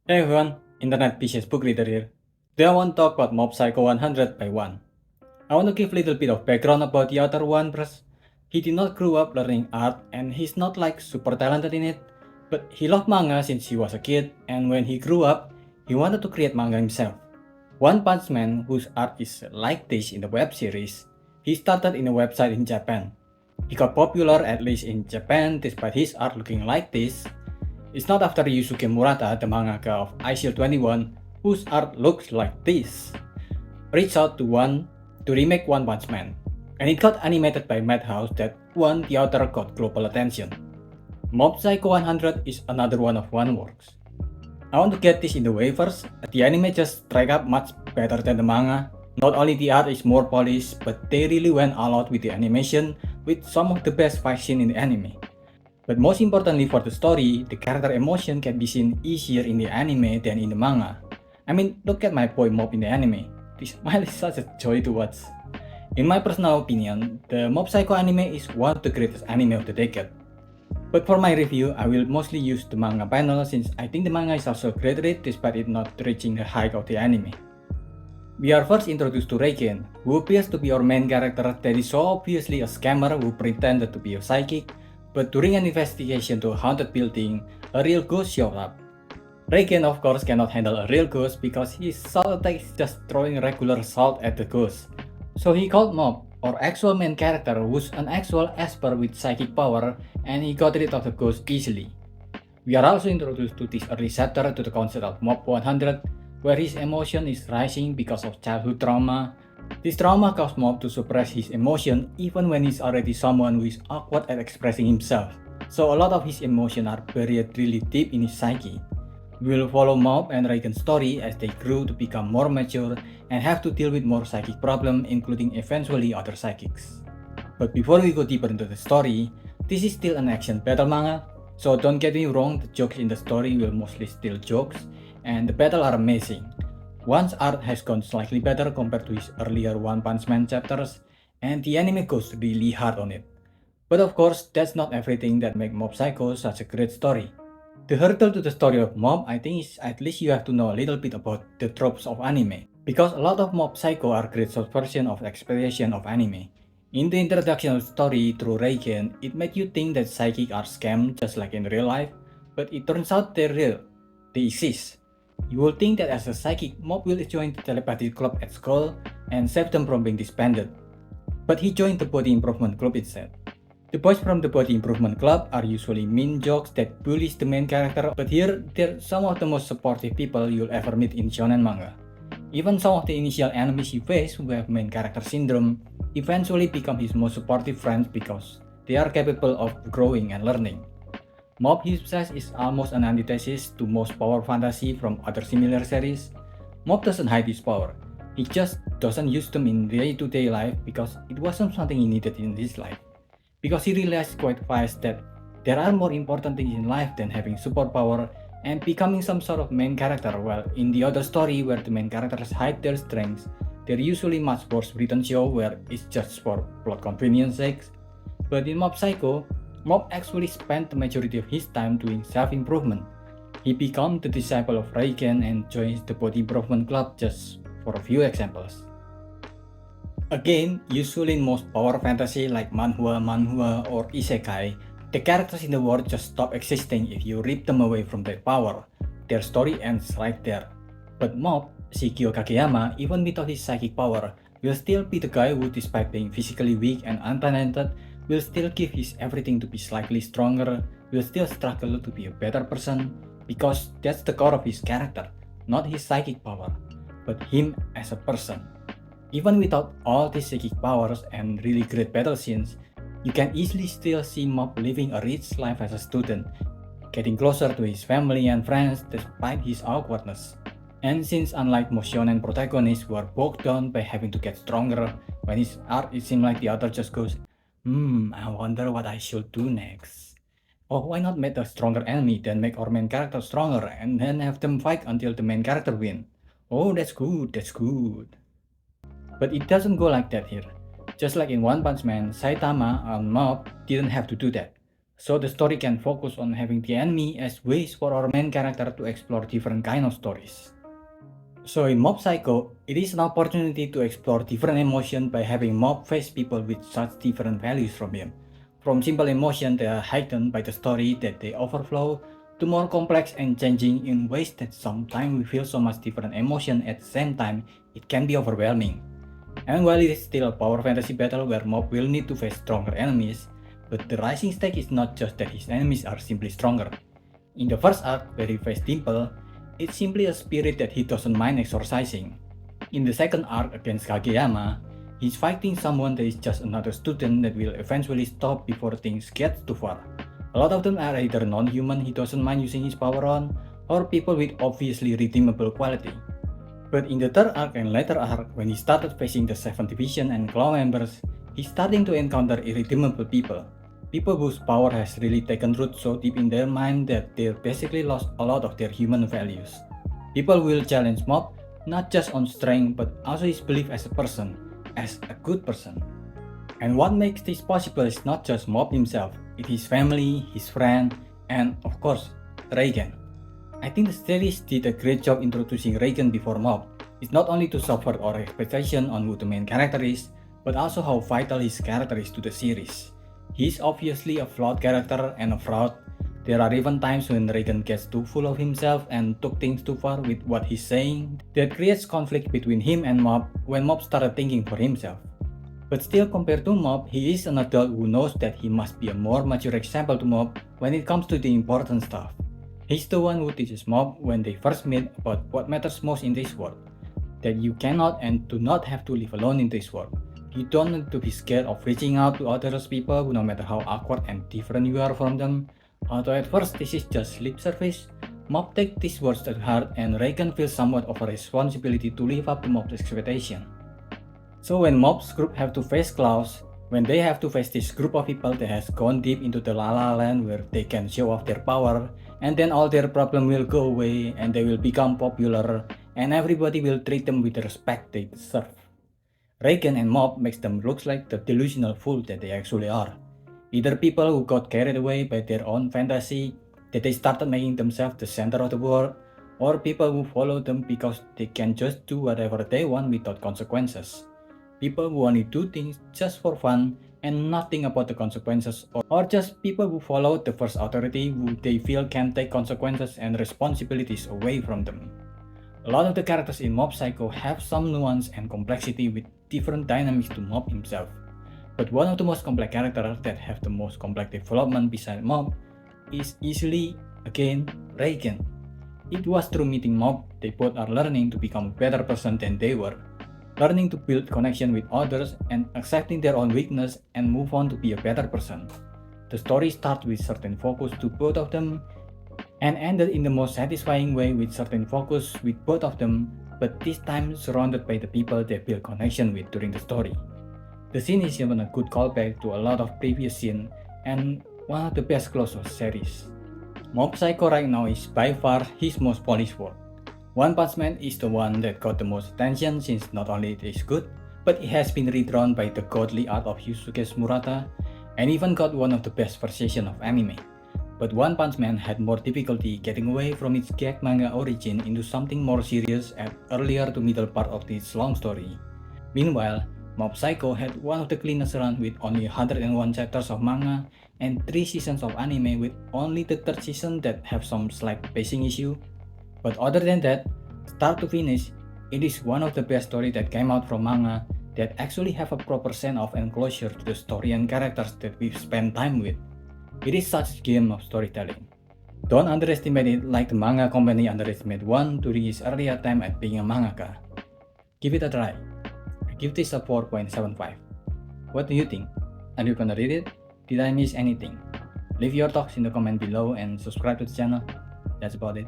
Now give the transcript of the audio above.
Hey everyone, Internet PCS Book Reader here. Today I want to talk about Mob Psycho 100 by One. I want to give a little bit of background about the author One first. He did not grow up learning art and he's not like super talented in it, but he loved manga since he was a kid, and when he grew up, he wanted to create manga himself. One Punch Man, whose art is like this in the web series, he started in a website in Japan. He got popular at least in Japan despite his art looking like this. It's not after Yusuke Murata, the mangaka of ICL 21, whose art looks like this, reached out to One to remake One Punch Man, and it got animated by Madhouse that One, the author, got global attention. Mob Psycho 100 is another one of One works. I want to get this in the way first. The anime just strike up much better than the manga. Not only the art is more polished, but they really went all out with the animation, with some of the best fight scene in the anime. But most importantly for the story, the character emotion can be seen easier in the anime than in the manga. I mean, look at my boy Mob in the anime. This smile is such a joy to watch. In my personal opinion, the Mob Psycho anime is one of the greatest anime of the decade. But for my review, I will mostly use the manga panel since I think the manga is also a great read despite it not reaching the height of the anime. We are first introduced to Reiken, who appears to be our main character that is so obviously a scammer who pretended to be a psychic, but during an investigation to a haunted building, a real ghost showed up. Reiken of course cannot handle a real ghost because his salt attack is just throwing regular salt at the ghost. So he called Mob, our actual main character, who's an actual Esper with psychic power, and he got rid of the ghost easily. We are also introduced to this early chapter to the concept of Mob 100, where his emotion is rising because of childhood trauma. This trauma caused Mob to suppress his emotion even when he's already someone who is awkward at expressing himself. So a lot of his emotions are buried really deep in his psyche. We will follow Mob and Reiken's story as they grew to become more mature and have to deal with more psychic problems, including eventually other psychics. But before we go deeper into the story, this is still an action battle manga, so don't get me wrong, the jokes in the story will mostly still jokes, and the battle are amazing. One's art has gone slightly better compared to his earlier One Punch Man chapters, and the anime goes really hard on it. But of course, that's not everything that makes Mob Psycho such a great story. The hurdle to the story of Mob, I think, is at least you have to know a little bit about the tropes of anime, because a lot of Mob Psycho are great short version of exploitation of anime. In the introduction of the story through Reiken, it made you think that psychic are scam just like in real life, but it turns out they're real. They exist. You will think that as a psychic, Mob will join the telepathy club at school and save them from being disbanded. But he joined the body improvement club instead. The boys from the body improvement club are usually mean jokes that bullies the main character, but here they're some of the most supportive people you'll ever meet in shonen manga. Even some of the initial enemies he faced who have main character syndrome eventually become his most supportive friends because they are capable of growing and learning. Mob himself is almost an antithesis to most power fantasy from other similar series. Mob doesn't hide his power, he just doesn't use them in day-to-day life because it wasn't something he needed in his life. Because he realized quite fast that there are more important things in life than having superpower and becoming some sort of main character, while in the other story where the main characters hide their strengths, they're usually much worse written show where it's just for plot convenience sake. But in Mob Psycho, Mob actually spent the majority of his time doing self-improvement. He became the disciple of Reiken and joins the body improvement club just for a few examples. Again, usually in most power fantasy like manhwa, or isekai, the characters in the world just stop existing if you rip them away from their power. Their story ends right there. But Mob, Shikio Kageyama, even without his psychic power, will still be the guy who, despite being physically weak and untalented, will still give his everything to be slightly stronger, will still struggle to be a better person, because that's the core of his character, not his psychic power, but him as a person. Even without all these psychic powers and really great battle scenes, you can easily still see Mob living a rich life as a student, getting closer to his family and friends despite his awkwardness. And since unlike most shonen protagonists who are bogged down by having to get stronger, when his art it seems like the author just goes, I wonder what I should do next. Or why not make a stronger enemy than make our main character stronger and then have them fight until the main character win. Oh, that's good, that's good. But it doesn't go like that here. Just like in One Punch Man, Saitama and Mob didn't have to do that. so the story can focus on having the enemy as ways for our main character to explore different kind of stories. So in Mob Psycho, it is an opportunity to explore different emotions by having Mob face people with such different values from him. From simple emotions that are heightened by the story that they overflow, to more complex and changing in ways that sometimes we feel so much different emotion at the same time, it can be overwhelming. And while it is still a power fantasy battle where Mob will need to face stronger enemies, but the rising stake is not just that his enemies are simply stronger. In the first arc, where he faced Dimple, it's simply a spirit that he doesn't mind exorcising. In the second arc against Kageyama, he's fighting someone that is just another student that will eventually stop before things get too far. A lot of them are either non-human he doesn't mind using his power on, or people with obviously redeemable quality. But in the third arc and later arc, when he started facing the 7th Division and Claw members, he's starting to encounter irredeemable people. People whose power has really taken root so deep in their mind that they basically lost a lot of their human values. People will challenge Mob not just on strength but also his belief as a person, as a good person. And what makes this possible is not just Mob himself, it's his family, his friend, and of course, Reigen. I think the series did a great job introducing Reigen before Mob. It's not only to subvert our expectation on who the main character is, but also how vital his character is to the series. He's obviously a flawed character and a fraud. There are even times when Reigen gets too full of himself and took things too far with what he's saying that creates conflict between him and Mob when Mob started thinking for himself. But still, compared to Mob, he is an adult who knows that he must be a more mature example to Mob when it comes to the important stuff. He's the one who teaches Mob when they first meet about what matters most in this world, that you cannot and do not have to live alone in this world. You don't need to be scared of reaching out to other people no matter how awkward and different you are from them. Although at first this is just lip service, Mob takes these words to heart and Reigen feels somewhat of a responsibility to live up to Mob's expectation. So when Mob's group have to face Klaus, when they have to face this group of people that has gone deep into the La La Land where they can show off their power, and then all their problem will go away and they will become popular and everybody will treat them with the respect they deserve. Reigen and Mob makes them look like the delusional fool that they actually are. Either people who got carried away by their own fantasy, that they started making themselves the center of the world, or people who follow them because they can just do whatever they want without consequences. People who only do things just for fun and nothing about the consequences, or just people who follow the first authority who they feel can take consequences and responsibilities away from them. A lot of the characters in Mob Psycho have some nuance and complexity with different dynamics to Mob himself. But one of the most complex characters that have the most complex development beside Mob is easily, again, Reigen. It was through meeting Mob they both are learning to become a better person than they were, learning to build connection with others and accepting their own weakness and move on to be a better person. The story starts with certain focus to both of them and ended in the most satisfying way with certain focus with both of them, but this time surrounded by the people they build connection with during the story. The scene is even a good callback to a lot of previous scenes and one of the best close of series. Mob Psycho right now is by far his most polished work. One Punch Man is the one that got the most attention since not only it is good, but it has been redrawn by the godly art of Yusuke Murata and even got one of the best versions of anime. But One Punch Man had more difficulty getting away from its gag manga origin into something more serious at earlier to middle part of its long story. Meanwhile, Mob Psycho had one of the cleanest runs with only 101 chapters of manga and 3 seasons of anime with only the 3rd season that have some slight pacing issue. But other than that, start to finish, it is one of the best stories that came out from manga that actually have a proper sense of enclosure to the story and characters that we've spent time with. It is such a game of storytelling. Don't underestimate it like the manga company underestimated one during his earlier time at being a mangaka. Give it a try. I give this a 4.75. What do you think? Are you gonna read it? Did I miss anything? Leave your thoughts in the comment below and subscribe to the channel. That's about it.